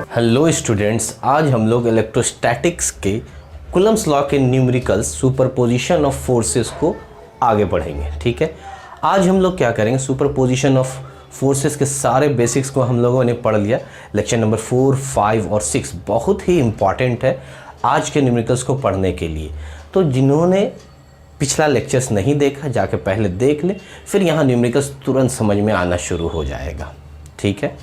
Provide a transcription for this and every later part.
Hello students, आज हम लोग इलेक्ट्रोस्टैटिक्स के कूलम्ब्स लॉ के न्यूमेरिकल्स सुपरपोजिशन ऑफ फोर्सेस को आगे बढ़ेंगे। ठीक है, आज हम लोग क्या करेंगे, सुपरपोजिशन ऑफ फोर्सेस के सारे बेसिक्स को हम लोगों ने पढ़ लिया। लेक्चर नंबर 4, 5 और 6 बहुत ही इम्पॉर्टेंट है आज के न्यूमेरिकल्स को पढ़ने के लिए। तो जिन्होंने पिछला लेक्चर्स नहीं देखा, जाके पहले देख ले, फिर यहाँ न्यूमेरिकल्स तुरंत समझ में आना शुरू हो जाएगा। ठीक है,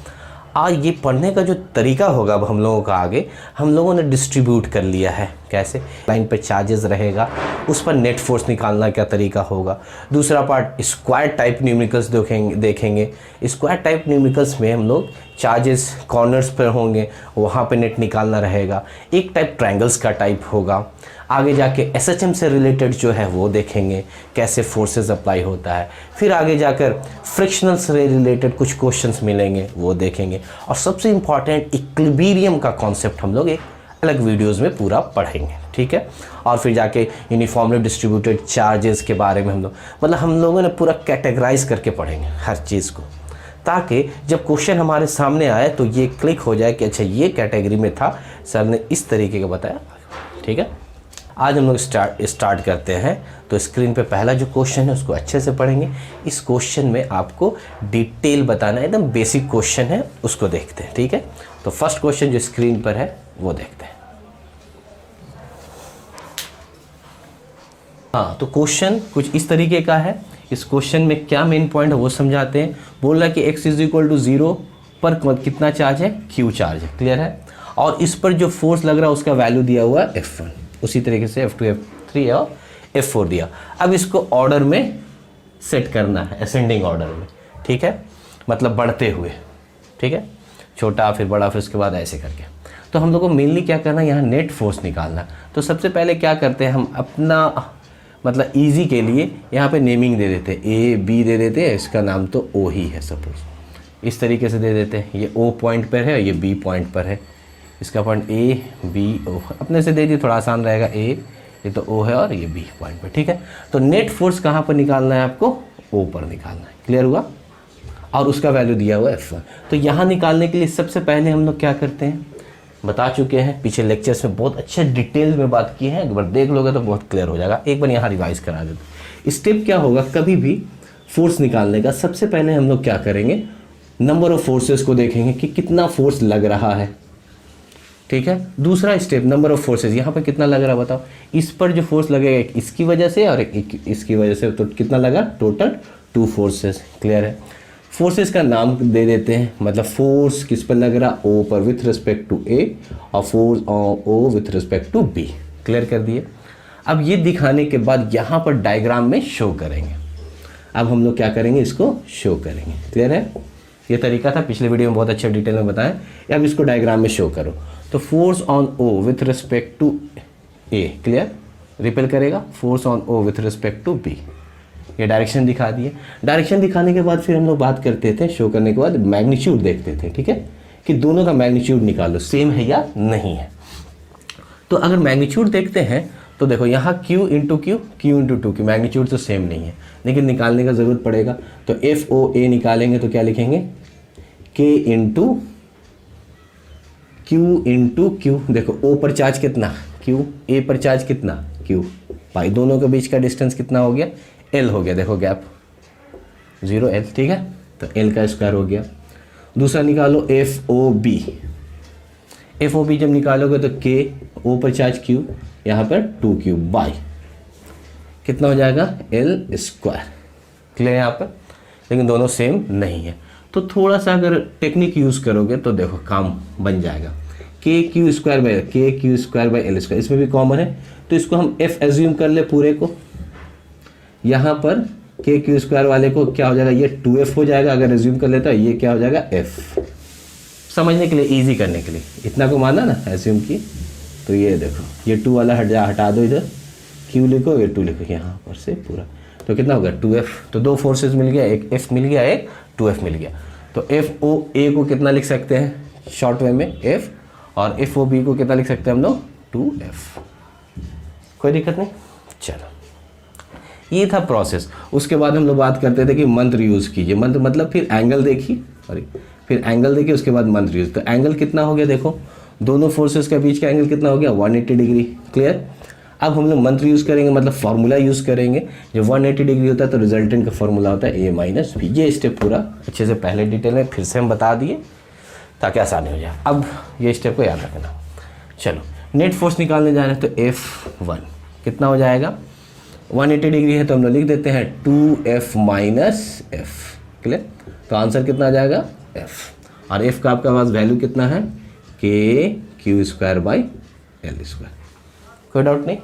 आज ये पढ़ने का जो तरीका होगा अब हम लोगों का आगे हम लोगों ने डिस्ट्रीब्यूट कर लिया है। कैसे? लाइन पे चार्जेस रहेगा, उस पर नेट फोर्स निकालना क्या तरीका होगा। दूसरा पार्ट स्क्वायर टाइप न्यूमेरिकल्स देखेंगे। स्क्वायर टाइप न्यूमेरिकल्स में हम लोग चार्जेस कॉर्नर्स पर होंगे, वहाँ पे नेट निकालना रहेगा। एक टाइप ट्रायंगल्स का टाइप होगा। आगे जाके एसएचएम से रिलेटेड जो है वो देखेंगे, कैसे फोर्सेस अप्लाई होता है। फिर आगे जाकर फ्रिक्शनल से रिलेटेड कुछ क्वेश्चंस मिलेंगे, वो देखेंगे। और सबसे इम्पॉर्टेंट इक्विलिब्रियम का कॉन्सेप्ट हम लोग एक अलग वीडियोस में पूरा पढ़ेंगे। ठीक है, और फिर जाके यूनिफॉर्मली डिस्ट्रीब्यूटेड चार्जेस के बारे में हम लोगों ने पूरा कैटेगराइज करके पढ़ेंगे हर चीज़ को, ताकि जब क्वेश्चन हमारे सामने आए तो ये क्लिक हो जाए कि अच्छा ये कैटेगरी में था, सर ने इस तरीके का बताया। ठीक है, आज हम लोग स्टार्ट करते हैं। तो स्क्रीन पे पहला जो क्वेश्चन है उसको अच्छे से पढ़ेंगे। इस क्वेश्चन में आपको डिटेल बताना है, एकदम बेसिक क्वेश्चन है, उसको देखते हैं। ठीक है, तो फर्स्ट क्वेश्चन जो स्क्रीन पर है वो देखते हैं। हाँ, तो क्वेश्चन कुछ इस तरीके का है। इस क्वेश्चन में क्या मेन पॉइंट है वो समझाते हैं। बोल रहा है कि x = 0 पर कितना चार्ज है, q चार्ज है। क्लियर है, और इस पर जो फोर्स लग रहा है उसका वैल्यू दिया हुआ है F1, उसी तरीके से F2, F3 और F4 दिया। अब इसको ऑर्डर में सेट करना है, असेंडिंग ऑर्डर में। ठीक है, मतलब बढ़ते हुए। ठीक है, छोटा फिर बड़ा, फिर उसके बाद ऐसे करके। तो हम लोग को मेनली क्या करना है, यहाँ नेट फोर्स निकालना। तो सबसे पहले क्या करते हैं, हम अपना मतलब इजी के लिए यहाँ पे नेमिंग दे देते हैं, A B दे देते हैं। इसका नाम तो O ही है, सपोज इस तरीके से दे देते हैं। ये O पॉइंट पर है, ये B पॉइंट पर है। इसका पॉइंट A B O अपने से दे दिए, थोड़ा आसान रहेगा। A ये तो O है और ये B पॉइंट पर। ठीक है, तो नेट फोर्स कहाँ पर निकालना है आपको, O पर निकालना है। क्लियर हुआ, और उसका वैल्यू दिया हुआ है F1। तो यहाँ निकालने के लिए सबसे पहले हम लोग क्या करते हैं, बता चुके हैं पीछे लेक्चर्स में, बहुत अच्छे डिटेल में बात की है। एक बार देख लोगे तो बहुत क्लियर हो जाएगा। एक बार यहाँ रिवाइज करा देते। स्टेप क्या होगा, कभी भी फोर्स निकालने का सबसे पहले हम लोग क्या करेंगे, नंबर ऑफ फोर्सेस को देखेंगे कि कितना फोर्स लग रहा है। ठीक है, दूसरा स्टेप नंबर ऑफ फोर्सेस, यहाँ पर कितना लग रहा है बताओ। इस पर जो फोर्स लगेगा एक इसकी वजह से और एक इसकी वजह से, तो कितना लगा, टोटल 2 फोर्सेस। क्लियर है, फोर्सेस का नाम दे देते हैं, मतलब फोर्स किस पर लग रहा, O पर विथ रिस्पेक्ट टू A, और force O with respect to B। Clear कर दिए। अब ये दिखाने के बाद यहाँ पर डायग्राम में शो करेंगे। अब हम लोग क्या करेंगे, इसको शो करेंगे। क्लियर है, ये तरीका था पिछले वीडियो में बहुत अच्छे डिटेल में बताया। अब इसको डायग्राम में शो करो। तो force on O with respect to A, clear, repel करेगा। Force on O with respect to B, ये डायरेक्शन दिखा दिए। डायरेक्शन दिखाने के बाद फिर हम लोग बात करते थे, शो करने के बाद मैग्नीट्यूड देखते थे। ठीक है, कि दोनों का मैग्नीट्यूड निकालो, सेम है या नहीं है। तो अगर मैग्नीट्यूड देखते हैं तो देखो यहाँ Q into Q, Q into 2 की मैग्नीट्यूड तो सेम नहीं है, लेकिन निकालने का ज़रूरत पड़ेगा। तो FOA निकालेंगे तो क्या लिखेंगे, K into Q into Q। देखो O पर चार्ज कितना Q, A पर चार्ज कितना Q, भाई दोनों के बीच का डिस्टेंस कितना हो गया, L हो गया। देखो गैप 0L। ठीक है, तो L का स्क्वायर हो गया। दूसरा निकालो FOB। FOB जब निकालोगे तो K, O पर चार्ज Q, यहाँ पर 2Q बाई कितना हो जाएगा, L स्क्वायर। क्लियर यहाँ पर, लेकिन दोनों सेम नहीं है। तो थोड़ा सा अगर टेक्निक यूज़ करोगे तो देखो काम बन जाएगा। KQ square by L square, इसमें भी कॉमन है, तो इसको हम F एज्यूम कर ले पूरे को। यहाँ पर KQ स्क्वायर वाले को क्या हो जाएगा, ये 2F हो जाएगा। अगर एज्यूम कर लेता है ये क्या हो जाएगा, F। समझने के लिए, इजी करने के लिए, इतना को माना ना एज्यूम की। तो ये देखो, ये 2 वाला हटा दो, इधर Q लिखो, ये 2 लिखो यहाँ पर से पूरा। तो कितना होगा, 2F। तो 2 फोर्सेस मिल गया, एक F मिल गया, एक 2F मिल गया। तो FOA को कितना लिख सकते हैं शॉर्ट वे में, F, और FOB को कितना लिख सकते हैं हम लोग, 2F। कोई दिक्कत नहीं। चलो, ये था प्रोसेस। उसके बाद हम लोग बात करते थे कि मंत्र यूज़ कीजिए। मंत्र मतलब फिर एंगल देखिए, सॉरी, फिर एंगल देखिए, उसके बाद मंथ यूज। तो एंगल कितना हो गया, देखो दोनों फोर्सेस के बीच का एंगल कितना हो गया, 180 डिग्री। क्लियर। अब हम लोग मंथ यूज़ करेंगे, मतलब फार्मूला यूज़ करेंगे। जब 180 डिग्री होता है तो रिजल्टेंट का फार्मूला होता है A माइनस बी। ये स्टेप पूरा अच्छे से पहले डिटेल में फिर से हम बता दिए ताकि आसानी हो जाए। अब ये स्टेप को याद रखना। चलो नेट फोर्स निकालने जा रहे हैं, तो F1 कितना हो जाएगा, 180 डिग्री है तो हम लोग लिख देते हैं 2F माइनस F। क्लियर। तो आंसर कितना आ जाएगा, F। और F का आपका पास वैल्यू कितना है, KQ² बाई L²। कोई डाउट नहीं।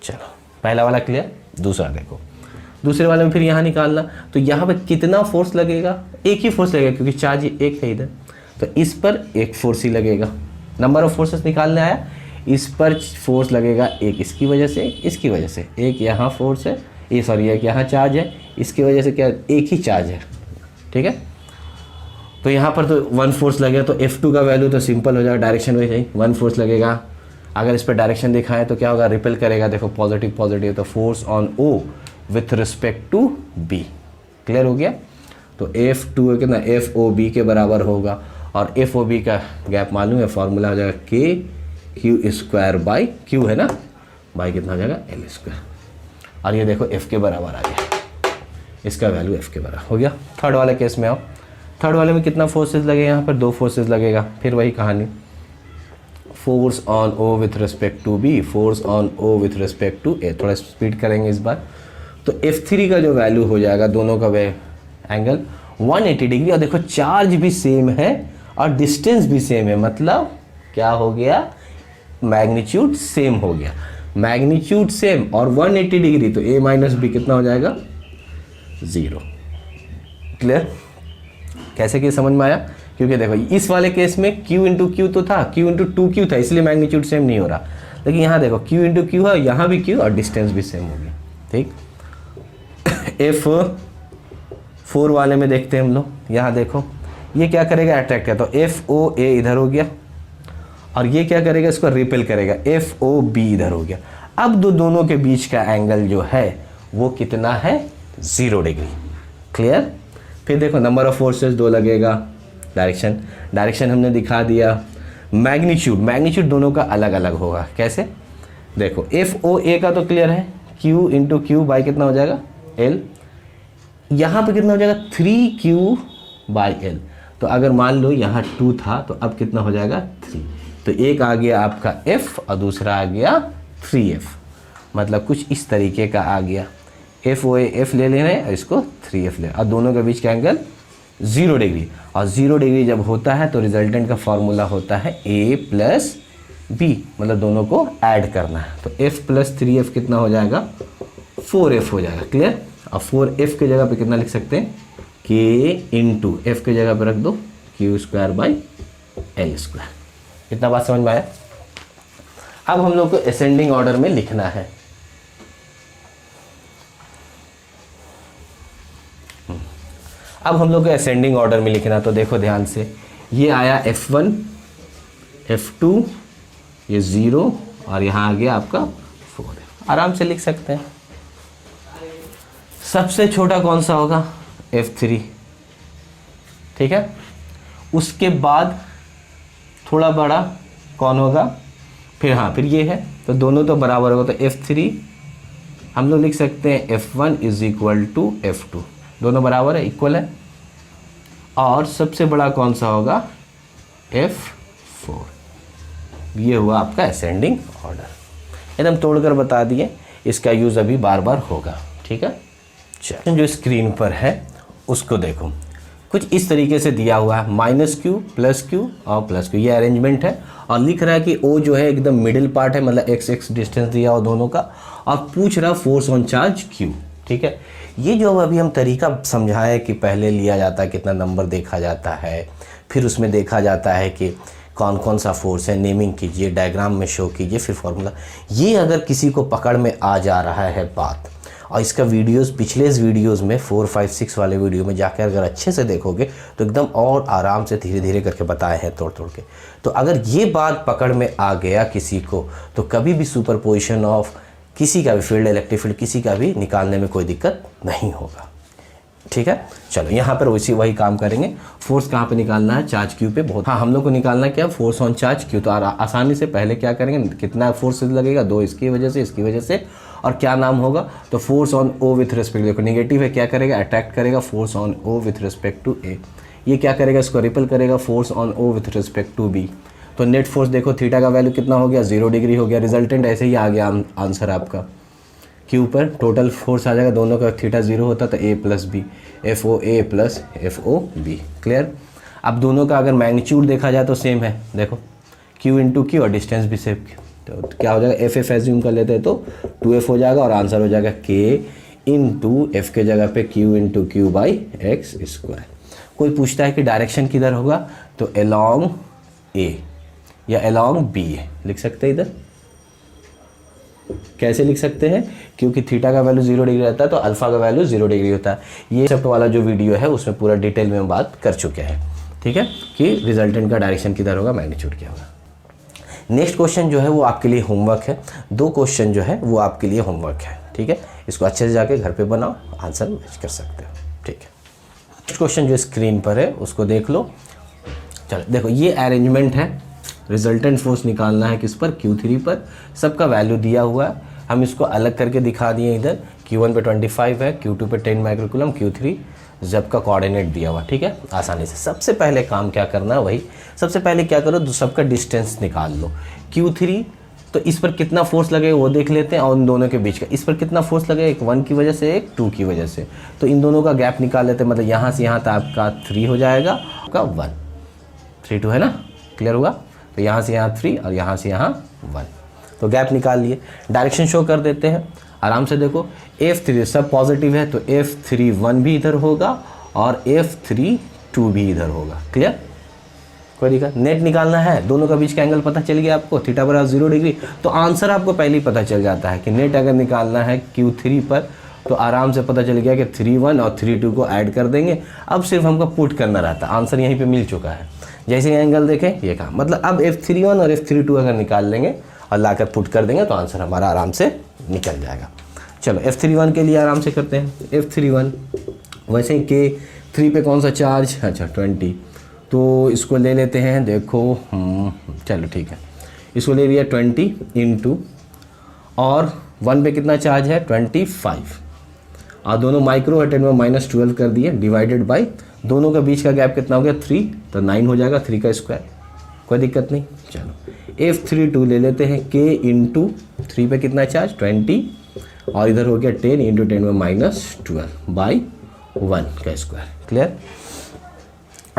चलो पहला वाला क्लियर। दूसरा देखो, दूसरे वाले में फिर यहाँ निकालना। तो यहाँ पे कितना फोर्स लगेगा, एक ही फोर्स लगेगा क्योंकि चार्ज एक है इधर, तो इस पर एक फोर्स ही लगेगा। नंबर ऑफ फोर्सेस निकालने आया, इस पर फोर्स लगेगा एक इसकी वजह से, इसकी वजह से, एक यहाँ फोर्स है, ये सॉरी एक यहाँ चार्ज है, इसकी वजह से क्या एक ही चार्ज है। ठीक है। तो यहाँ पर तो 1 फोर्स लगेगा, तो F2 का वैल्यू तो सिंपल हो जाएगा, डायरेक्शन वही है, 1 फोर्स लगेगा। अगर इस पर डायरेक्शन दिखाएं तो क्या होगा, रिपेल करेगा। देखो पॉजिटिव पॉजिटिव, तो force on O with respect to B। Clear हो गया। तो F2 कितना, FOB के बराबर होगा। और FOB का गैप मालूम है, फॉर्मूला हो जाएगा KQ² बाई Q है ना, बाई कितना हो जाएगा L²। और ये देखो F के बराबर आ गया, इसका वैल्यू F के बराबर हो गया। थर्ड वाले केस में आओ। थर्ड वाले में कितना फोर्सेस लगेगा, यहाँ पर 2 फोर्सेस लगेगा। फिर वही कहानी, force on O with respect to B, force on O with respect to A। थोड़ा स्पीड करेंगे इस बार। तो F3 का जो वैल्यू हो जाएगा, दोनों का एंगल 180 डिग्री। और देखो चार्ज भी सेम है और डिस्टेंस भी सेम है, मतलब क्या हो गया, मैग्नीट्यूड सेम हो गया। मैग्नीट्यूड सेम और 180 डिग्री, तो A माइनस बी कितना हो जाएगा, 0। क्लियर। कैसे कि समझ में आया, क्योंकि देखो इस वाले केस में Q इंटू क्यू तो था, Q इंटू 2Q था, इसलिए मैग्नीट्यूड सेम नहीं हो रहा। लेकिन यहाँ देखो Q इंटू क्यू है, यहाँ भी Q और डिस्टेंस भी सेम हो गया। ठीक। F4 वाले में देखते हैं हम लोग। यहाँ देखो ये क्या करेगा, अट्रैक्ट है, तो FOA इधर हो गया, और ये क्या करेगा, इसको रिपेल करेगा, FOB इधर हो गया। अब दोनों के बीच का एंगल जो है वो कितना है, 0 डिग्री। क्लियर। फिर देखो नंबर ऑफ फोर्सेस 2 लगेगा, डायरेक्शन हमने दिखा दिया। मैग्नीट्यूड दोनों का अलग अलग होगा। कैसे, देखो FOA का तो क्लियर है, Q इंटू क्यू बाई कितना हो जाएगा, L। यहाँ पे कितना हो जाएगा, 3Q बाई L। तो अगर मान लो यहाँ 2 था, तो अब कितना हो जाएगा, 3। तो एक आ गया आपका F और दूसरा आ गया 3F, मतलब कुछ इस तरीके का आ गया। FOA F ले लेना है और इसको 3F ले, और दोनों के बीच का एंगल 0 डिग्री। और 0 डिग्री जब होता है तो रिजल्टेंट का फॉर्मूला होता है A प्लस B, मतलब दोनों को ऐड करना है। तो F प्लस 3F कितना हो जाएगा, 4F हो जाएगा। क्लियर। और 4F के जगह पे कितना लिख सकते हैं, K इंटू F के जगह पे रख दो Q² बाई L²। इतना बात समझ में आया। अब हम लोग को असेंडिंग ऑर्डर में लिखना है। अब हम लोग को असेंडिंग ऑर्डर में लिखना, तो देखो ध्यान से, ये आया F1, F2, ये 0, और यहाँ आ गया आपका 4। आराम से लिख सकते हैं। सबसे छोटा कौन सा होगा, F3। ठीक है। उसके बाद थोड़ा बड़ा कौन होगा, फिर ये है, तो दोनों तो बराबर होगा। तो F3 हम लोग लिख सकते हैं F1 is equal to F2, दोनों बराबर है, इक्वल है। और सबसे बड़ा कौन सा होगा, F4। ये हुआ आपका असेंडिंग ऑर्डर। एकदम तोड़कर बता दिए, इसका यूज़ अभी बार बार होगा। ठीक है। चलो जो स्क्रीन पर है उसको देखो, कुछ इस तरीके से दिया हुआ है, -Q +Q और +Q, ये अरेंजमेंट है। और लिख रहा है कि O जो है एकदम मिडिल पार्ट है, मतलब x डिस्टेंस दिया हो दोनों का, और पूछ रहा फोर्स ऑन चार्ज Q। ठीक है। ये जो अभी हम तरीका समझाए कि पहले लिया जाता है, कितना नंबर देखा जाता है, फिर उसमें देखा जाता है कि कौन कौन सा फोर्स है, नेमिंग कीजिए, डायग्राम में शो कीजिए, फिर फॉर्मूला। ये अगर किसी को पकड़ में आ जा रहा है बात, और इसका वीडियोस पिछले वीडियोस में 4, 5, 6 वाले वीडियो में जाकर अगर अच्छे से देखोगे तो एकदम और आराम से धीरे धीरे करके बताए हैं तोड़ तोड़ के। तो अगर ये बात पकड़ में आ गया किसी को, तो कभी भी सुपरपोजिशन ऑफ किसी का भी फील्ड, इलेक्ट्रिक फील्ड किसी का भी निकालने में कोई दिक्कत नहीं होगा। ठीक है। चलो यहाँ पर वही काम करेंगे। फोर्स कहाँ पे निकालना है, चार्ज क्यू पे। बहुत, हाँ, हम लोग को निकालना क्या, फोर्स ऑन चार्ज क्यू। तो आसानी से पहले क्या करेंगे, कितना फोर्स लगेगा, 2 इसकी वजह से, इसकी वजह से, और क्या नाम होगा, तो force on O with respect, देखो नेगेटिव है, क्या करेगा, अट्रैक्ट करेगा force on O with respect to A. ये क्या करेगा, इसको रिपल करेगा force on O with respect to B. तो नेट फोर्स देखो, थीटा का वैल्यू कितना हो गया, 0 डिग्री हो गया। रिजल्टेंट ऐसे ही आ गया आंसर आपका। क्यू पर टोटल फोर्स आ जाएगा, दोनों का थीटा 0 होता तो A plus B, F O A plus F O B. Clear. अब दोनों का अगर मैग्नीट्यूड देखा जाए तो सेम है, देखो क्यू इंटू क्यू और डिस्टेंस भी सेम। तो क्या हो जाएगा, एफ एफ एज्यूम कर लेते हैं तो 2f हो जाएगा और आंसर हो जाएगा k इंटू एफ के जगह पे q into q by x square. कोई पूछता है कि डायरेक्शन किधर होगा, तो along a या along b लिख सकते हैं। इधर कैसे लिख सकते हैं, क्योंकि थीटा का वैल्यू 0 डिग्री रहता है तो अल्फा का वैल्यू 0 डिग्री होता है। ये सब वाला जो वीडियो है उसमें पूरा डिटेल में हम बात कर चुके हैं, ठीक है, कि रिजल्टेंट का डायरेक्शन किधर होगा, मैग्नीट्यूड क्या होगा। नेक्स्ट क्वेश्चन जो है वो आपके लिए होमवर्क है। 2 क्वेश्चन जो है वो आपके लिए होमवर्क है, ठीक है। इसको अच्छे से जाके घर पे बनाओ, आंसर मैच कर सकते हो, ठीक है। नेक्स्ट क्वेश्चन जो स्क्रीन पर है उसको देख लो। चलो देखो, ये अरेंजमेंट है, रिजल्टेंट फोर्स निकालना है किस पर, Q3 पर। सबका वैल्यू दिया हुआ है, हम इसको अलग करके दिखा दिए। इधर Q1 पे 25 है, Q2 पे 10 माइक्रोकूलम, Q3 जब का कोऑर्डिनेट दिया हुआ, ठीक है। आसानी से सबसे पहले काम क्या करना है, वही सबसे पहले क्या करो, सबका डिस्टेंस निकाल लो। Q3 तो इस पर कितना फोर्स लगेगा वो देख लेते हैं, और इन दोनों के बीच का इस पर कितना फोर्स लगेगा, एक 1 की वजह से, एक 2 की वजह से। तो इन दोनों का गैप निकाल लेते हैं, मतलब यहाँ से यहाँ तक आपका 3 हो जाएगा, आपका 1, 3 2 है ना, क्लियर हुआ। तो यहाँ से यहाँ 3 और यहाँ से यहाँ 1, तो गैप निकाल लिए। डायरेक्शन शो कर देते हैं आराम से। देखो F3 सब पॉजिटिव है तो F31 भी इधर होगा और F32 भी इधर होगा, क्लियर। कोई दिक्कत, नेट निकालना है, दोनों का बीच का एंगल पता चल गया आपको, थीटा बराबर 0 डिग्री। तो आंसर आपको पहले ही पता चल जाता है कि नेट अगर निकालना है Q3 पर तो आराम से पता चल गया कि 31 और 32 को ऐड कर देंगे। अब सिर्फ हमको पुट करना रहता है, आंसर यहीं पे मिल चुका है। जैसे एंगल देखें ये कहा, मतलब अब F31 और F32 अगर निकाल लेंगे और लाकर पुट कर देंगे तो आंसर हमारा आराम से निकल जाएगा। चलो F31 के लिए आराम से करते हैं। F31 वैसे ही K3 पे कौन सा चार्ज, अच्छा 20, तो इसको ले लेते हैं। देखो चलो ठीक है, इसको ले लिया 20 इंटू, और 1 पे कितना चार्ज है 25, और दोनों माइक्रो है, 10 में -12 कर दिए, डिवाइडेड बाय दोनों का बीच का गैप कितना हो गया 3, तो 9 हो जाएगा, 3 का स्क्वायर। कोई दिक्कत नहीं। चलो F32 ले लेते हैं, K इंटू 3 पे कितना चार्ज 20, और इधर हो गया 10 इंटू 10 में -12 बाई 1 का स्क्वायर, क्लियर।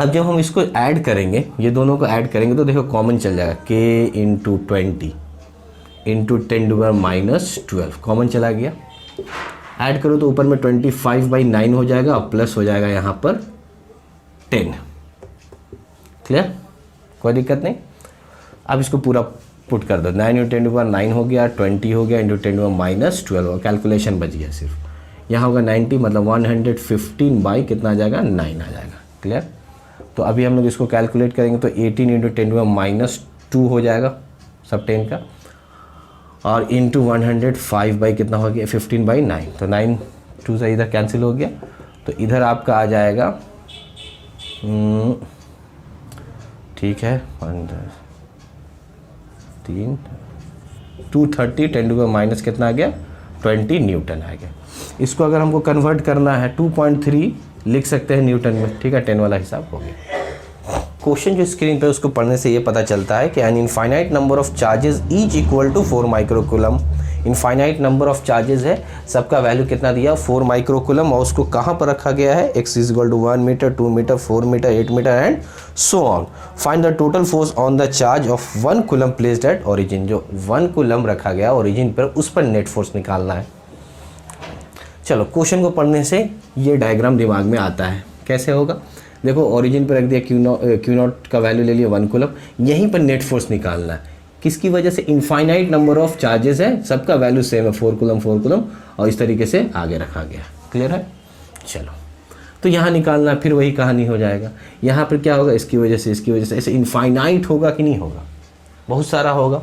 अब जब हम इसको ऐड करेंगे, ये दोनों को ऐड करेंगे तो देखो कॉमन चल जाएगा, K into 20 into 10 to -12 common चला गया। ऐड करो तो ऊपर में 25/9 हो जाएगा और प्लस हो जाएगा यहाँ पर 10, क्लियर, कोई दिक्कत नहीं। अब इसको पूरा पुट कर दो, 9 इंटू 10 टू 9 हो गया, 20 हो गया, इंटू 10 टू -12, कैलकुलेशन बच गया सिर्फ। यहाँ होगा 90, मतलब 115 बाई कितना आ जाएगा 9 आ जाएगा, क्लियर। तो अभी हम लोग इसको कैलकुलेट करेंगे तो 18 इंटू 10 टू -2 हो जाएगा सब 10 का, और इंटू 105 बाई कितना हो गया 15/9, तो 9 2 से इधर कैंसिल हो गया, तो इधर आपका आ जाएगा ठीक है 3 230, 10 टू माइनस कितना आ गया 20 न्यूटन आ गया। इसको अगर हमको कन्वर्ट करना है 2.3 लिख सकते हैं न्यूटन में, ठीक है, 10 वाला हिसाब हो गया। क्वेश्चन जो स्क्रीन पे उसको पढ़ने से ये पता चलता है कि an infinite number of charges each equal to 4 microcoulomb. Infinite number of charges है, सबका वैल्यू कितना दिया 4 माइक्रोकूलम, और उसको कहाँ पर रखा गया है, x equal to 1 metre 2 metre 4 metre 8 metre and so on. Find the total force on the charge of 1 coulomb placed at origin. जो 1 कूलम रखा गया ओरिजिन पर, उस पर नेट फोर्स निकालना है। चलो क्वेश्चन को पढ़ने से ये डायग्राम दिमाग में आता है, कैसे होगा। देखो ओरिजिन पर रख दिया क्यू नॉट का वैल्यू ले लिया 1 कूलम, यहीं पर नेट फोर्स निकालना है। किसकी वजह से, इनफाइनाइट नंबर ऑफ चार्जेस है, सबका वैल्यू सेम है 4 कूलम, और इस तरीके से आगे रखा गया, क्लियर है। चलो तो यहाँ निकालना, फिर वही कहानी हो जाएगा। यहाँ पर क्या होगा, इसकी वजह से, ऐसे इनफाइनाइट होगा कि नहीं होगा, बहुत सारा होगा।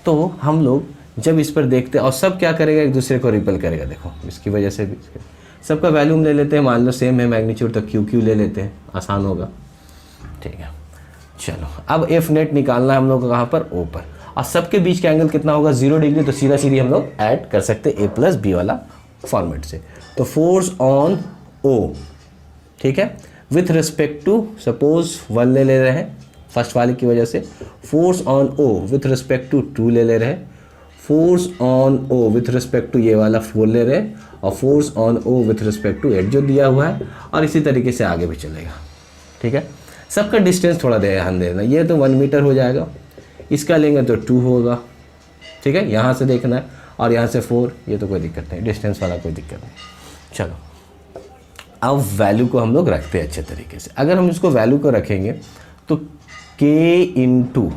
तो हम लोग जब इस पर देखते हैं, और सब क्या करेगा, एक दूसरे को रिपेल करेगा। देखो इसकी वजह से भी सबका वैल्यू हम ले लेते हैं, मान लो सेम है मैग्नीट्यूड तो क्यू क्यू ले लेते हैं, आसान होगा। ठीक है, चलो अब एफ नेट निकालना है हम लोग को कहाँ पर, ओ पर, और सबके बीच का एंगल कितना होगा 0 डिग्री, तो सीधा सीधी हम लोग ऐड कर सकते हैं ए प्लस बी वाला फॉर्मेट से। तो फोर्स ऑन ओ, ठीक है, विथ रिस्पेक्ट टू सपोज 1 ले रहे हैं फर्स्ट वाले की वजह से, force on O with respect to 2 ले रहे हैं, force on O with respect to ये वाला 4 ले रहे हैं, और force on O with respect to 8 जो दिया हुआ है, और इसी तरीके से आगे भी चलेगा। ठीक है, सबका डिस्टेंस थोड़ा ध्यान देना, ये तो 1 मीटर हो जाएगा, इसका लेंगे तो 2 होगा। ठीक है, यहाँ से देखना है, और यहाँ से 4, ये तो कोई दिक्कत नहीं, डिस्टेंस वाला कोई दिक्कत नहीं। चलो अब वैल्यू को हम लोग रखते हैं अच्छे तरीके से। अगर हम इसको वैल्यू को रखेंगे तो k into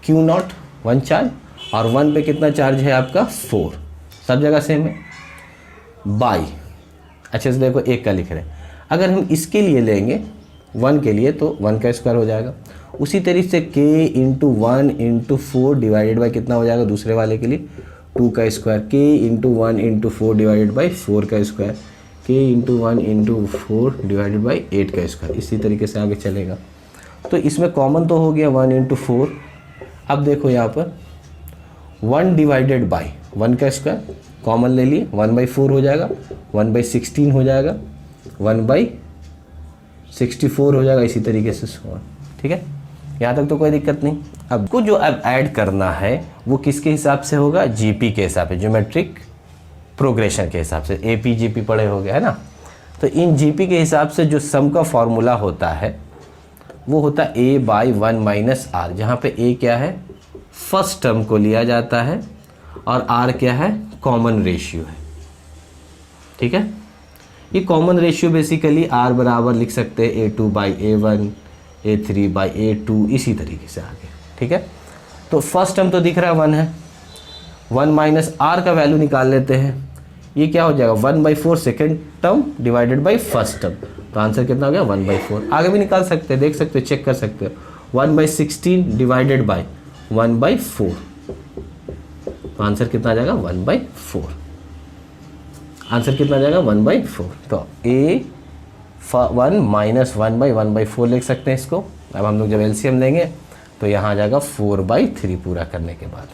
Q not 1 charge, और 1 पे कितना चार्ज है आपका 4, सब जगह सेम है, बाई, अच्छे से देखो 1 का लिख रहे हैं। अगर हम इसके लिए लेंगे 1 के लिए तो 1 का स्क्वायर हो जाएगा। उसी तरीके से k into 1 into 4 divided by कितना हो जाएगा दूसरे वाले के लिए 2 का square, k into 1 into 4 divided by 4 का square, k into 1 into 4 divided by 8 का स्क्वायर, इसी तरीके से आगे चलेगा। तो इसमें कॉमन तो हो गया 1 इंटू 4। अब देखो यहाँ पर 1 डिवाइडेड बाई 1 का स्क्वायर कॉमन ले लिए, 1/4 हो जाएगा, 1/16 हो जाएगा, 1/64 हो जाएगा, इसी तरीके से। ठीक है, यहाँ तक तो कोई दिक्कत नहीं। अब को जो अब ऐड करना है वो किसके हिसाब से होगा, जीपी के हिसाब से, ज्योमेट्रिक प्रोग्रेशन के हिसाब से। एपी जीपी पढ़े हो गया है ना, तो इन जीपी के हिसाब से जो सम का फॉर्मूला होता है वो होता है a बाई 1 माइनस आर, जहाँ पे a क्या है फर्स्ट टर्म को लिया जाता है और r क्या है कॉमन रेशियो है। ठीक है, ये कॉमन रेशियो बेसिकली r बराबर लिख सकते हैं a2 by a1, a3 by a2, इसी तरीके से आगे। ठीक है, तो फर्स्ट टर्म तो दिख रहा है 1 है, 1 माइनस आर का वैल्यू निकाल लेते हैं, ये क्या हो जाएगा 1/4 second term divided by first term, तो आंसर कितना हो गया 1/4। आगे भी निकाल सकते हैं, देख सकते हो, चेक कर सकते हो, 1/16 डिवाइडेड बाई 1/4, तो आंसर कितना आ जाएगा 1/4। आंसर कितना आ जाएगा 1/4। तो a1 माइनस 1/4 लिख सकते हैं इसको। अब हम लोग जब एलसीएम लेंगे तो यहाँ आ जाएगा 4/3 पूरा करने के बाद।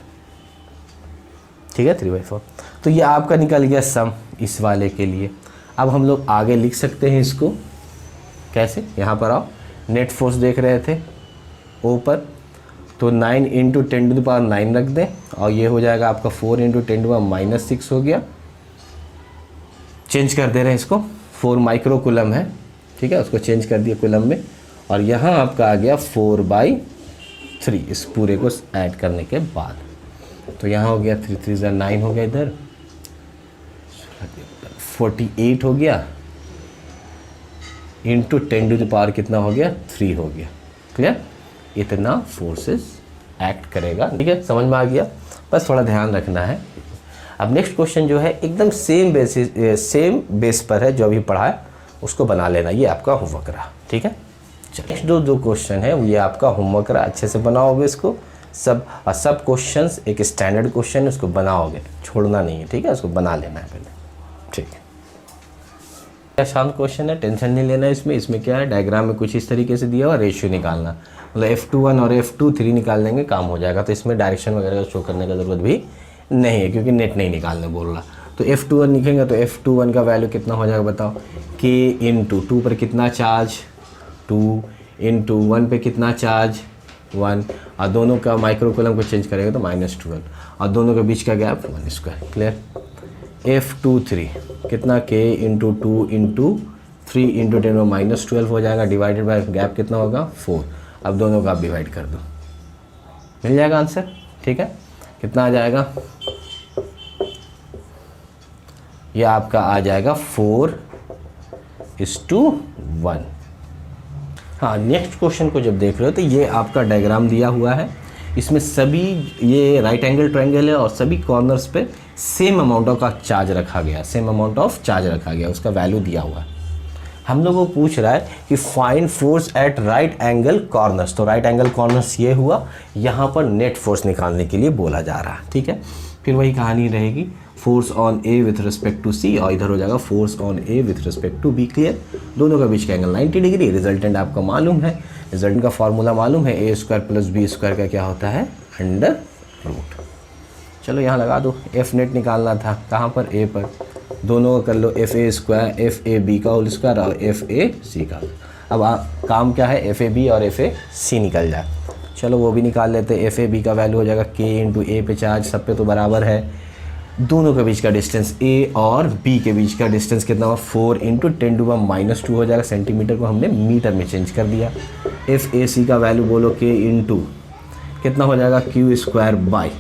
ठीक है, 3/4। तो ये आपका निकल गया सम इस वाले के लिए। अब हम लोग आगे लिख सकते हैं इसको कैसे, यहाँ पर आओ, नेट फोर्स देख रहे थे ओ पर, तो 9 इंटू 10⁻9 रख दें, और ये हो जाएगा आपका 4 इंटू 10⁻6 हो गया। चेंज कर दे रहे हैं इसको, 4 माइक्रो कूलम है, ठीक है, उसको चेंज कर दिया कूलम में, और यहाँ आपका आ गया 4/3 इस पूरे को ऐड करने के बाद। तो यहाँ हो गया 3 3 9 हो गया, इधर 48 हो गया, इंटू 10⁻³ कितना हो गया 3 हो गया। क्लियर, इतना फोर्सेस एक्ट करेगा। ठीक है, समझ में आ गया, बस थोड़ा ध्यान रखना है। अब नेक्स्ट क्वेश्चन जो है एकदम सेम बेस पर है, जो अभी पढ़ा है उसको बना लेना, ये आपका होमवर्क रहा। ठीक है, चलिए नेक्स्ट दो क्वेश्चन है, ये आपका होमवर्क रहा, अच्छे से बनाओगे इसको सब, और सब क्वेश्चंस एक स्टैंडर्ड क्वेश्चन है, उसको बनाओगे, छोड़ना नहीं है। ठीक है, उसको बना लेना है पहले। ठीक है, आसान क्वेश्चन है, टेंशन नहीं लेना इसमें। इसमें क्या है, डायग्राम में कुछ इस तरीके से दिया हुआ, रेशियो निकालना, मतलब F21 और F23 निकाल लेंगे, काम हो जाएगा। तो इसमें डायरेक्शन वगैरह शो करने का ज़रूरत भी नहीं है, क्योंकि नेट नहीं निकालने बोल रहा। तो F21 लिखेंगे तो F21 का वैल्यू कितना हो जाएगा बताओ, k इंटू 2 पर कितना चार्ज 2, इंटू 1 पे कितना चार्ज 1, और दोनों का माइक्रो कूलम को चेंज करेंगे तो -12, और दोनों के बीच का गैप 1 स्क्वायर। क्लियर, F23 कितना k इंटू 2 इंटू 3 इंटू 10⁻12 हो जाएगा, डिवाइडेड बाय गैप कितना होगा 4। अब दोनों का आप डिवाइड कर दो, मिल जाएगा आंसर। ठीक है, कितना आ जाएगा, ये आपका आ जाएगा 4:1। हाँ, नेक्स्ट क्वेश्चन को जब देख रहे हो तो ये आपका डायग्राम दिया हुआ है, इसमें सभी ये राइट एंगल ट्रायंगल है, और सभी कॉर्नर्स पे सेम अमाउंट ऑफ का चार्ज रखा गया, सेम अमाउंट ऑफ चार्ज रखा गया, उसका वैल्यू दिया हुआ है। हम लोगों को पूछ रहा है कि find force at right angle corners, तो राइट एंगल कॉर्नर्स ये हुआ, यहाँ पर नेट फोर्स निकालने के लिए बोला जा रहा है। ठीक है, फिर वही कहानी रहेगी, force on A with respect to C, और इधर हो जाएगा force on A with respect to B. Clear? दोनों का बीच का एंगल 90 डिग्री। रिजल्टेंट आपको मालूम है, रिजल्टेंट का फॉर्मूला मालूम है, ए स्क्वायर प्लस बी स्क्वायर का क्या होता है, अंडर रूट। चलो यहाँ लगा दो, एफ नेट निकालना था, कहाँ पर, ए पर। दोनों का कर लो F A square, F A B का होल स्क्वायर और एफ ए सी का। अब काम क्या है, एफ ए बी और एफ ए सी निकल जाए। चलो वो भी निकाल लेते हैं। एफ ए बी का वैल्यू हो जाएगा के इंटू ए पे चार्ज, सब पे तो बराबर है। दोनों के बीच का डिस्टेंस ए और बी के बीच का डिस्टेंस कितना हुआ, 4 इंटू 10⁻² हो जाएगा। सेंटीमीटर को हमने मीटर में चेंज कर दिया। एफ ए सी का वैल्यू बोलो के इंटू कितना हो जाएगा, क्यू स्क्वायर बाई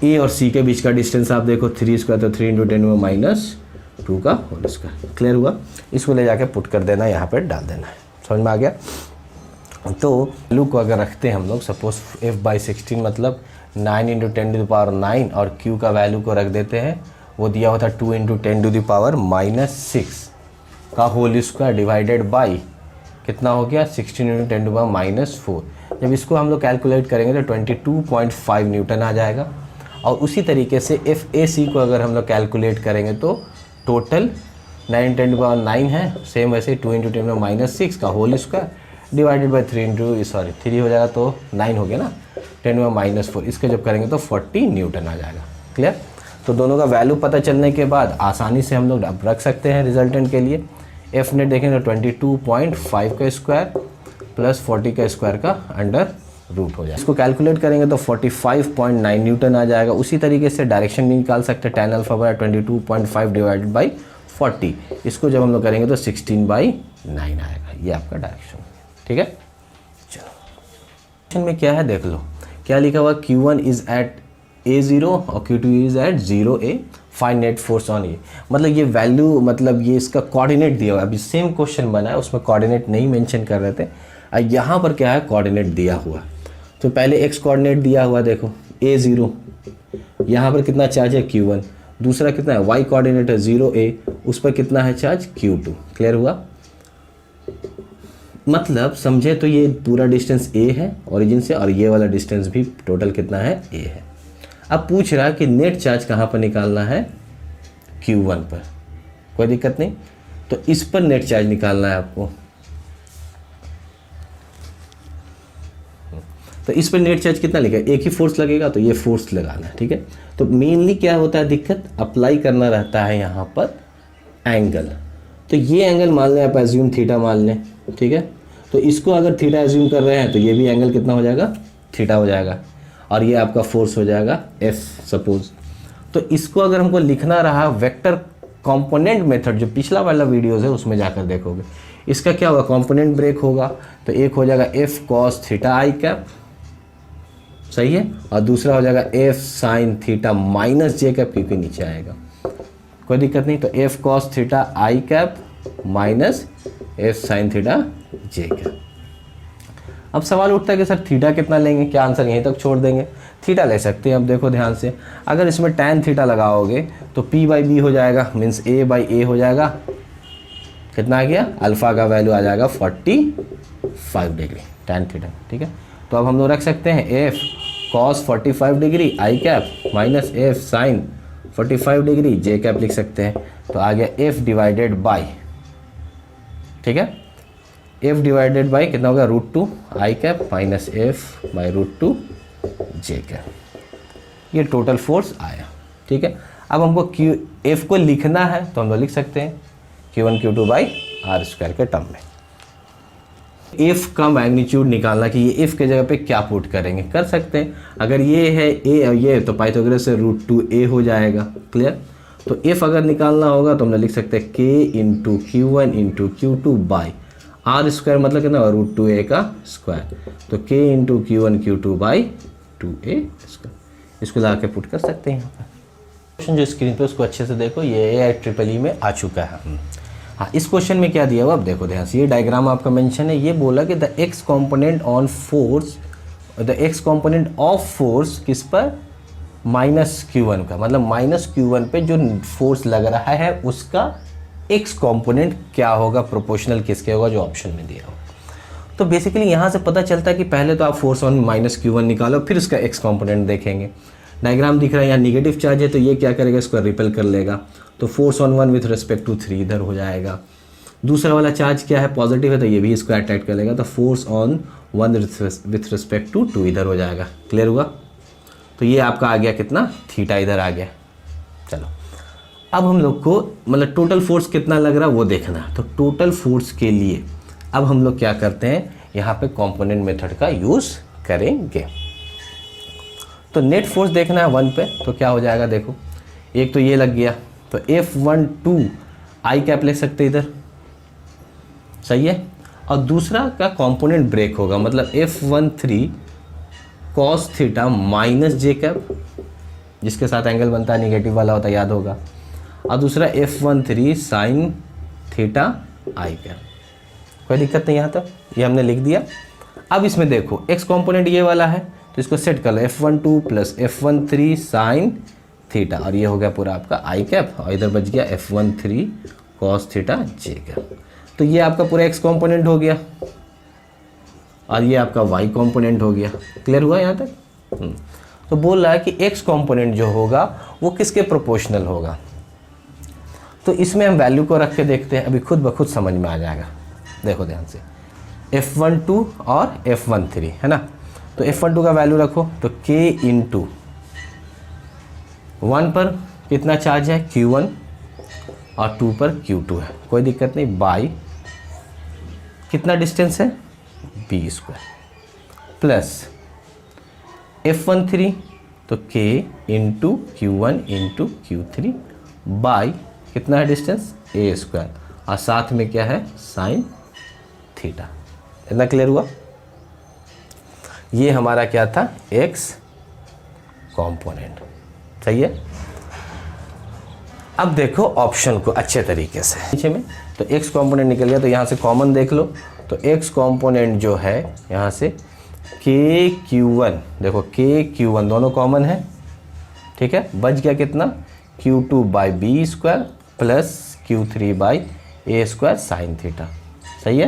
ए और सी के बीच का डिस्टेंस आप देखो 3 स्क्वायर, तो 3 इंटू 10⁻² का होल स्क्वायर। क्लियर हुआ? इसको ले जाके पुट कर देना, यहाँ पर डाल देना है। समझ में आ गया? तो वैल्यू को अगर रखते हैं हम लोग, सपोज f/16 मतलब 9 इंटू 10⁻9 और q का वैल्यू को रख देते हैं, वो दिया हुआ था 2 इंटू 10⁻6 का होल स्क्वायर डिवाइडेड बाई कितना हो गया, 16 इंटू 10⁻4। जब इसको हम लोग कैलकुलेट करेंगे तो 22.5 न्यूटन आ जाएगा। और उसी तरीके से FAC को अगर हम लोग कैलकुलेट करेंगे तो टोटल 9 10⁻9 है, सेम वैसे 2 इंटू 10⁻6 का होल स्क्वायर डिवाइडेड बाई 3 हो जाएगा, तो 9 हो गया ना, 10⁻4। इसके जब करेंगे तो 40 न्यूटन आ जाएगा। क्लियर? तो दोनों का वैल्यू पता चलने के बाद आसानी से हम लोग अब रख सकते हैं रिजल्टेंट के लिए। एफ नेट देखेंगे तो 22.5 का स्क्वायर प्लस 40 का स्क्वायर का अंडर रूट हो जाएगा। इसको कैलकुलेट करेंगे तो 45.9 न्यूटन आ जाएगा। उसी तरीके से डायरेक्शन भी निकाल सकते हैं, tan alpha by 22.5 divided by 40। इसको जब हम लोग करेंगे तो 16/9 आएगा। ये आपका डायरेक्शन, ठीक है। चलो क्वेश्चन में क्या है देख लो, क्या लिखा हुआ, Q1 इज एट A0 और Q2 is at 0A, find net force on A. मतलब ये वैल्यू, मतलब ये इसका कोऑर्डिनेट दिया हुआ है। अभी सेम क्वेश्चन बना है, उसमें कोऑर्डिनेट नहीं मेंशन कर रहे थे, यहाँ पर क्या है, कोऑर्डिनेट दिया हुआ। तो पहले एक्स कोऑर्डिनेट दिया हुआ देखो A0, यहाँ पर कितना चार्ज है Q1, दूसरा कितना है y कोऑर्डिनेट है 0A, उस पर कितना है चार्ज Q2। क्लियर हुआ? मतलब समझे तो ये पूरा डिस्टेंस a है ओरिजिन से, और ये वाला डिस्टेंस भी टोटल कितना है a है। अब पूछ रहा है कि नेट चार्ज कहाँ पर निकालना है, Q1 पर। कोई दिक्कत नहीं, तो इस पर नेट चार्ज निकालना है आपको। तो इस पर नेट चार्ज कितना लगेगा, एक ही फोर्स लगेगा, तो ये फोर्स लगाना है, ठीक है। तो मेनली क्या होता है दिक्कत, अप्लाई करना रहता है यहाँ पर एंगल। तो ये एंगल मान लें आप, एज्यूम थीटा मान लें, ठीक है। तो इसको अगर थीटा एज्यूम कर रहे हैं तो ये भी एंगल कितना हो जाएगा, थीटा हो जाएगा, और ये आपका फोर्स हो जाएगा F सपोज। तो इसको अगर हमको लिखना रहा वेक्टर कंपोनेंट मेथड, जो पिछला वाला वीडियोस है उसमें जाकर देखोगे, इसका क्या होगा, कंपोनेंट ब्रेक होगा। तो एक हो जाएगा F cos theta i cap, सही है, और दूसरा हो जाएगा F sin theta minus j cap, क्योंकि नीचे आएगा, कोई दिक्कत नहीं। तो F cos theta i cap minus F sin theta j cap. अब सवाल उठता है कि सर थीटा कितना लेंगे, क्या आंसर यहीं तक छोड़ देंगे, थीटा ले सकते हैं। अब देखो ध्यान से, अगर इसमें tan थीटा लगाओगे तो P/B हो जाएगा, मीन्स A/A हो जाएगा, कितना आ गया, अल्फ़ा का वैल्यू आ जाएगा 45 डिग्री tan थीटा, ठीक है। तो अब हम लोग रख सकते हैं F cos 45 degree I cap minus F sin 45 degree J cap लिख सकते हैं। तो आ गया F डिवाइडेड बाई, ठीक है, F डिवाइडेड बाई कितना होगा, √2 i cap minus F by √2 j cap. ये टोटल फोर्स आया, ठीक है। अब हमको F को लिखना है तो हम लोग लिख सकते हैं Q1 Q2 बाई r² के टर्म में। F का मैग्नीट्यूड निकालना कि ये F के जगह पे क्या पुट करेंगे, कर सकते हैं। अगर ये है A और ये, तो पाइथागोरस से √2a हो जाएगा। क्लियर? तो F अगर निकालना होगा तो हम लोग लिख सकते हैं K into Q1 into Q2 by r², मतलब कितना √2a का स्क्वायर। तो K into Q1 Q2 by 2a square. इसको ला के पुट कर सकते हैं यहाँ पर। क्वेश्चन जो स्क्रीन पे उसको अच्छे से देखो, ये AIEEE में आ चुका है। हाँ, इस क्वेश्चन में क्या दिया हुआ अब देखो ध्यान से, ये डायग्राम आपका मेंशन है। ये बोला कि the x component on force, the x component of force किस पर, -Q1 का, मतलब -Q1 पे जो फोर्स लग रहा है उसका एक्स कंपोनेंट क्या होगा, प्रोपोर्शनल किसके होगा, जो ऑप्शन में दिया होगा। तो बेसिकली यहाँ से पता चलता है कि पहले तो आप फोर्स ऑन -Q1 निकालो, फिर उसका एक्स कंपोनेंट देखेंगे। डायग्राम दिख रहा है, यहाँ निगेटिव चार्ज है तो ये क्या करेगा, इसको रिपेल कर लेगा, तो force on 1 with respect to 3 इधर हो जाएगा। दूसरा वाला चार्ज क्या है, पॉजिटिव है, तो ये भी इसको अट्रैक्ट कर लेगा, तो force on 1 with respect to 2 इधर हो जाएगा। क्लियर हुआ? तो ये आपका आ गया कितना, थीटा इधर आ गया। चलो अब हम लोग को मतलब टोटल फोर्स कितना लग रहा है वो देखना है। तो टोटल फोर्स के लिए अब हम लोग क्या करते हैं, यहाँ पे कंपोनेंट मेथड का यूज़ करेंगे। तो नेट फोर्स देखना है 1 पे, तो क्या हो जाएगा देखो, एक तो ये लग गया, तो F12 आई कैप ले सकते इधर, सही है। और दूसरा का कंपोनेंट ब्रेक होगा, मतलब F13 cos theta minus j cap, जिसके साथ एंगल बनता है नेगेटिव वाला होता है, याद होगा। और दूसरा F13 sine theta i cap. कोई दिक्कत नहीं यहाँ तक, ये हमने लिख दिया। अब इसमें देखो एक्स कंपोनेंट ये वाला है, तो इसको सेट कर लो, F12 plus F13 sine theta, और ये हो गया पूरा आपका आई कैप, और इधर बच गया F13 cos theta j cap. तो ये आपका पूरा एक्स कंपोनेंट हो गया, और ये आपका वाई कंपोनेंट हो गया। क्लियर हुआ यहाँ तक? तो बोल रहा है कि एक्स कंपोनेंट जो होगा वो किसके प्रोपोर्शनल होगा। तो इसमें हम वैल्यू को रख के देखते हैं, अभी खुद ब खुद समझ में आ जाएगा। देखो ध्यान से, F12 और F13 है ना, तो F12 का वैल्यू रखो, तो K इंटू 1 पर कितना चार्ज है, Q1, और 2 पर Q2 है, कोई दिक्कत नहीं, बाई कितना डिस्टेंस है, b स्क्वायर, प्लस F13 तो K into Q1 into Q3 by कितना है डिस्टेंस, a स्क्वायर, और साथ में क्या है, साइन थीटा। इतना क्लियर हुआ? ये हमारा क्या था, x कंपोनेंट, सही है। अब देखो ऑप्शन को अच्छे तरीके से नीचे में, तो x कंपोनेंट निकल गया, तो यहाँ से कॉमन देख लो, तो x कंपोनेंट जो है यहाँ से KQ1, देखो KQ1 दोनों कॉमन है, ठीक है, बच गया कितना, Q2 by B square plus Q3 by A square sine theta, सही है।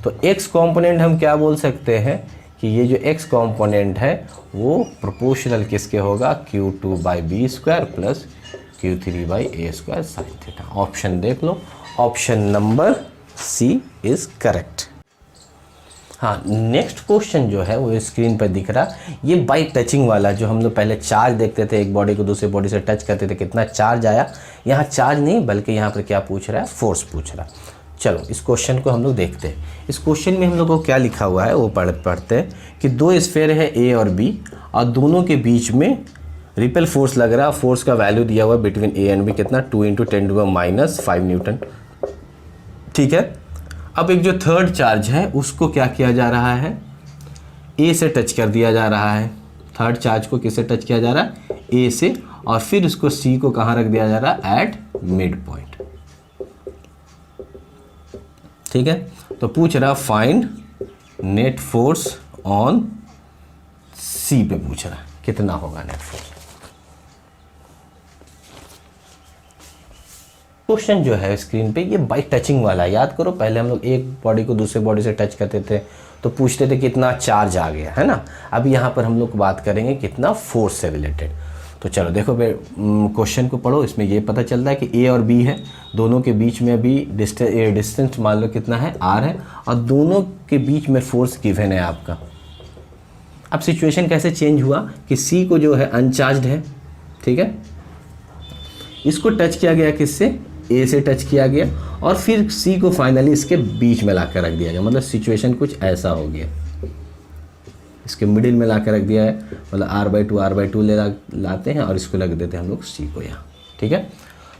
तो x कंपोनेंट हम क्या बोल सकते हैं कि ये जो x कंपोनेंट है वो प्रोपोर्शनल किसके होगा, Q2 by B square plus Q3 by A square sine theta. Option देख लो, option number C is correct. हाँ, नेक्स्ट क्वेश्चन जो है वो स्क्रीन पर दिख रहा, ये बाई टचिंग वाला, जो हम लोग पहले चार्ज देखते थे, एक बॉडी को दूसरे बॉडी से टच करते थे कितना चार्ज आया, यहाँ चार्ज नहीं बल्कि यहाँ पर क्या पूछ रहा है, फोर्स पूछ रहा है। चलो इस क्वेश्चन को हम लोग देखते हैं। इस क्वेश्चन में हम लोग को क्या लिखा हुआ है वो पढ़ते हैं कि दो स्फीयर है ए और बी, और दोनों के बीच में रिपेल फोर्स लग रहा है, फोर्स का वैल्यू दिया हुआ है बिटवीन ए एंड बी कितना, 2 × 10⁻⁻5 न्यूटन, ठीक है। अब एक जो थर्ड चार्ज है उसको क्या किया जा रहा है, ए से टच कर दिया जा रहा है। थर्ड चार्ज को किससे टच किया जा रहा है, ए से, और फिर उसको सी को कहाँ रख दिया जा रहा है, एट मिड पॉइंट, ठीक है। तो पूछ रहा फाइंड नेट फोर्स ऑन सी पे पूछ रहा है कितना होगा नेट फोर्स। क्वेश्चन जो है स्क्रीन पे ये बाई टचिंग वाला है, याद करो पहले हम लोग एक बॉडी को दूसरे बॉडी से टच करते थे तो पूछते थे कितना चार्ज आ गया, है ना। अब यहाँ पर हम लोग बात करेंगे कितना फोर्स से रिलेटेड। तो चलो देखो क्वेश्चन को पढ़ो, इसमें ये पता चलता है कि ए और बी है, दोनों के बीच में अभी डिस्टेंस मान लो कितना है, आर है, और दोनों के बीच में फोर्स गिवन है आपका। अब सिचुएशन कैसे चेंज हुआ कि सी को जो है अनचार्ज्ड है, ठीक है, इसको टच किया गया किससे, ए से टच किया गया, और फिर सी को फाइनली इसके बीच में ला कर रख दिया गया। मतलब सिचुएशन कुछ ऐसा हो गया, इसके मिडिल में ला कर रख दिया है, मतलब r/2 लाते हैं और इसको लग देते हैं हम लोग सी को यहाँ, ठीक है।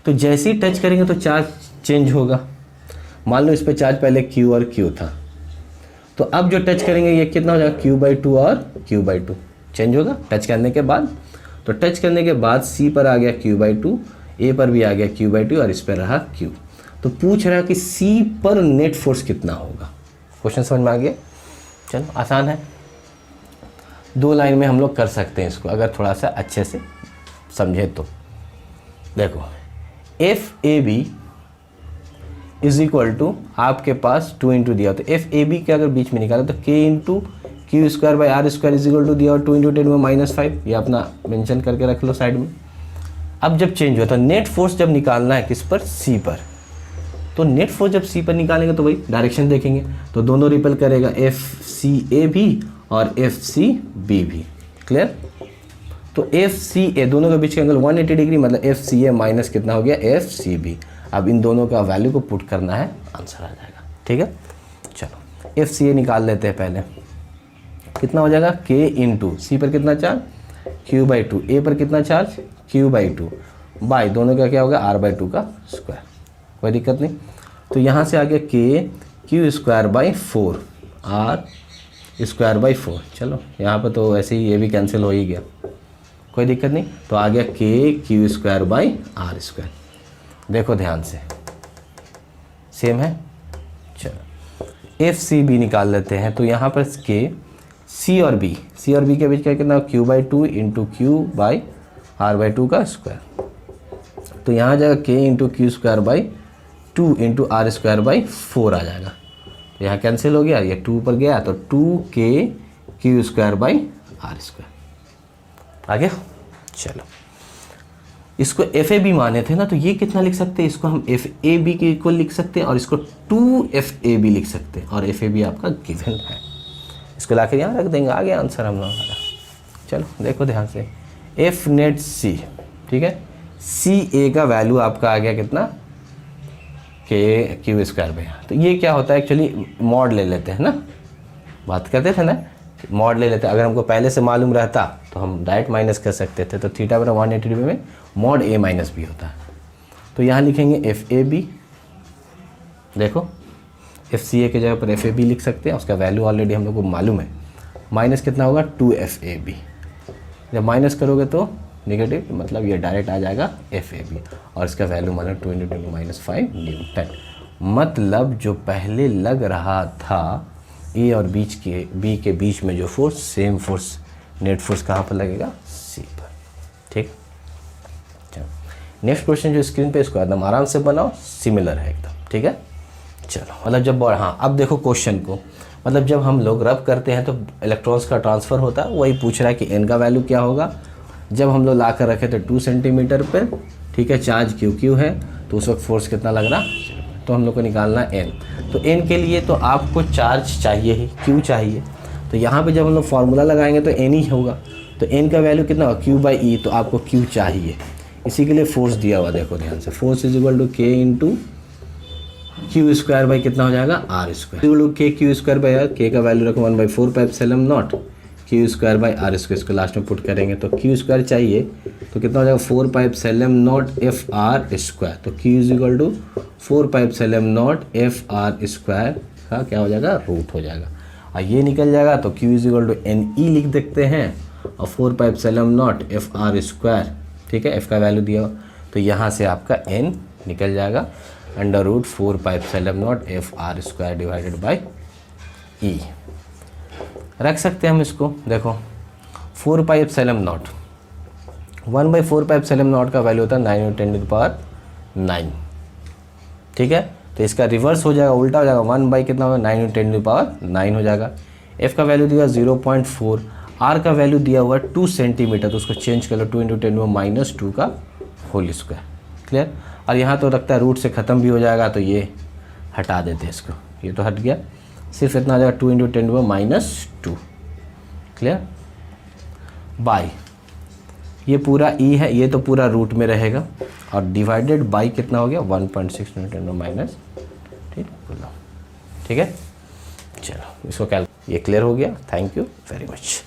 तो जैसे ही टच करेंगे तो चार्ज चेंज होगा। मान लो इस पर चार्ज पहले q और q था, तो अब जो टच करेंगे ये कितना हो जाएगा, q/2 और q/2 चेंज होगा टच करने के बाद। तो टच करने के बाद c पर आ गया q/2, ए पर भी आ गया q/2, और इस पर रहा q। तो पूछ रहा है कि c पर नेट फोर्स कितना होगा। क्वेश्चन समझ में आ गया? चलो आसान है, 2 लाइन में हम लोग कर सकते हैं इसको अगर थोड़ा सा अच्छे से समझे तो। देखो FAB इज इक्वल टू आपके पास 2 × दिया, तो FAB के अगर बीच में निकाला तो K × q square by are square is equal to दिया और 2 इंटू 10 -5, ये अपना मेंशन करके रख लो साइड में। अब जब चेंज हुआ तो नेट फोर्स जब निकालना है किस पर, सी पर, तो नेट फोर्स जब सी पर निकालेंगे तो वही डायरेक्शन देखेंगे, तो दोनों रिपेल करेगा, एफ सी ए भी और एफ सी बी भी। क्लियर? तो एफ सी ए दोनों के बीच का एंगल 180 डिग्री, मतलब एफ सी ए माइनस कितना हो गया, एफ सी बी। अब इन दोनों का वैल्यू को पुट करना है, आंसर आ जाएगा। ठीक है, चलो एफ सी ए निकाल लेते हैं पहले। कितना हो जाएगा, के इंटू सी पर कितना charge, q by two, A पर कितना charge, q by two, by दोनों का क्या होगा, आर बाई टू का स्क्वायर। कोई दिक्कत नहीं। तो यहाँ से आ गया K Q square by 4 r square by 4। चलो यहाँ पर तो ऐसे ही ये भी कैंसिल हो ही गया, कोई दिक्कत नहीं। तो आ गया K Q square by are square. देखो ध्यान से, सेम है। चलो एफ सी बी निकाल लेते हैं। तो यहाँ पर के सी और बी के बीच का कितना, q by two into q by r by two का स्क्वायर। तो यहाँ आ जाएगा K into Q square by 2 into r square by 4 आ जाएगा। तो यहाँ कैंसिल हो गया, ये 2 पर गया तो 2k Q square by are square आ गया। चलो इसको एफ ए बी माने थे ना, तो ये कितना लिख सकते हैं, इसको हम एफ ए बी के इक्वल लिख सकते हैं और इसको 2FAB लिख सकते हैं, और एफ ए बी आपका गिवन है। इसको लाकर यहाँ रख देंगे, आ गया आंसर हम लोगों का। चलो देखो ध्यान से, एफ नेट सी, ठीक है, सी ए का वैल्यू आपका आ गया कितना, के क्यू स्क्वायर में। तो ये क्या होता है एक्चुअली, मॉड ले लेते हैं ना, बात करते थे ना, मॉड ले लेते हैं। अगर हमको पहले से मालूम रहता तो हम डायरेक्ट माइनस कर सकते थे। तो थीटा बराबर 180 डिग्री में मॉड ए माइनस बी होता है। तो यहाँ लिखेंगे एफ ए बी, देखो एफ सी ए के जगह पर एफ ए बी लिख सकते हैं, उसका वैल्यू ऑलरेडी हम लोग को मालूम है। माइनस कितना होगा, 2FAB। जब माइनस करोगे तो नेगेटिव, मतलब ये डायरेक्ट आ जाएगा FAB, और इसका वैल्यू मतलब 2 × 10⁻5 न्यूटन। मतलब जो पहले लग रहा था ए और बी के बीच में जो force, same force net force कहाँ पर लगेगा, सी पर। ठीक, चलो नेक्स्ट क्वेश्चन जो स्क्रीन पे, इसको एकदम आराम से बनाओ, सिमिलर है एकदम। ठीक है, चलो मतलब जब, हाँ अब देखो क्वेश्चन को, मतलब जब हम लोग रब करते हैं तो इलेक्ट्रॉन्स का ट्रांसफ़र होता है। वही पूछ रहा है कि एन का वैल्यू क्या होगा। जब हम लोग ला कर रखे थे 2 सेंटीमीटर पर, ठीक है, चार्ज क्यू है, तो उस वक्त फोर्स कितना लग रहा, तो हम लोग को निकालना एन। तो एन के लिए तो आपको चार्ज चाहिए ही, क्यू चाहिए। तो यहाँ पे जब हम लोग फार्मूला लगाएंगे तो एन ही होगा। तो एन का वैल्यू कितना होगा, क्यू बाई ई, तो आपको क्यू चाहिए। इसी के लिए फोर्स दिया हुआ, देखो ध्यान से, force is equal to K into Q square by कितना हो जाएगा, R square. K Q square by R, K का वैल्यू रखो 1/4πε0 Q square by are square, इसको लास्ट में पुट करेंगे तो क्यू स्क्वायर चाहिए, तो कितना हो जाएगा 4πε0 FR स्क्वायर। तो Q is equal to 4πε0 FR square का क्या हो जाएगा, रूट हो जाएगा। और ये निकल जाएगा तो Q is equal to NE लिख देखते हैं, और 4πε0 FR स्क्वायर, ठीक है, F का वैल्यू दिया, तो यहाँ से आपका N निकल जाएगा √4πε0 FR square divided by E। रख सकते हैं हम इसको, देखो 4πε0, 1/4πε0 का वैल्यू होता है 9 × 10⁹, ठीक है। तो इसका रिवर्स हो जाएगा, उल्टा हो जाएगा, 1 कितना होगा, 9 × 10⁹ हो जाएगा। F का वैल्यू दिया 0.4, R का वैल्यू दिया हुआ 2 सेंटीमीटर, तो उसको चेंज कर लो 2 × 10⁻2 का होल स्क्वायर। क्लियर। और यहाँ तो रखता है रूट से ख़त्म भी हो जाएगा, तो ये हटा देते हैं इसको, ये तो हट गया, सिर्फ इतना आ जाएगा 2 × 10⁻2। क्लियर। बाई ये पूरा ई है, ये तो पूरा रूट में रहेगा, और डिवाइडेड बाई कितना हो गया 1.6 × 10⁻, ठीक है। चलो इसको क्या, ये क्लियर हो गया। Thank you very much.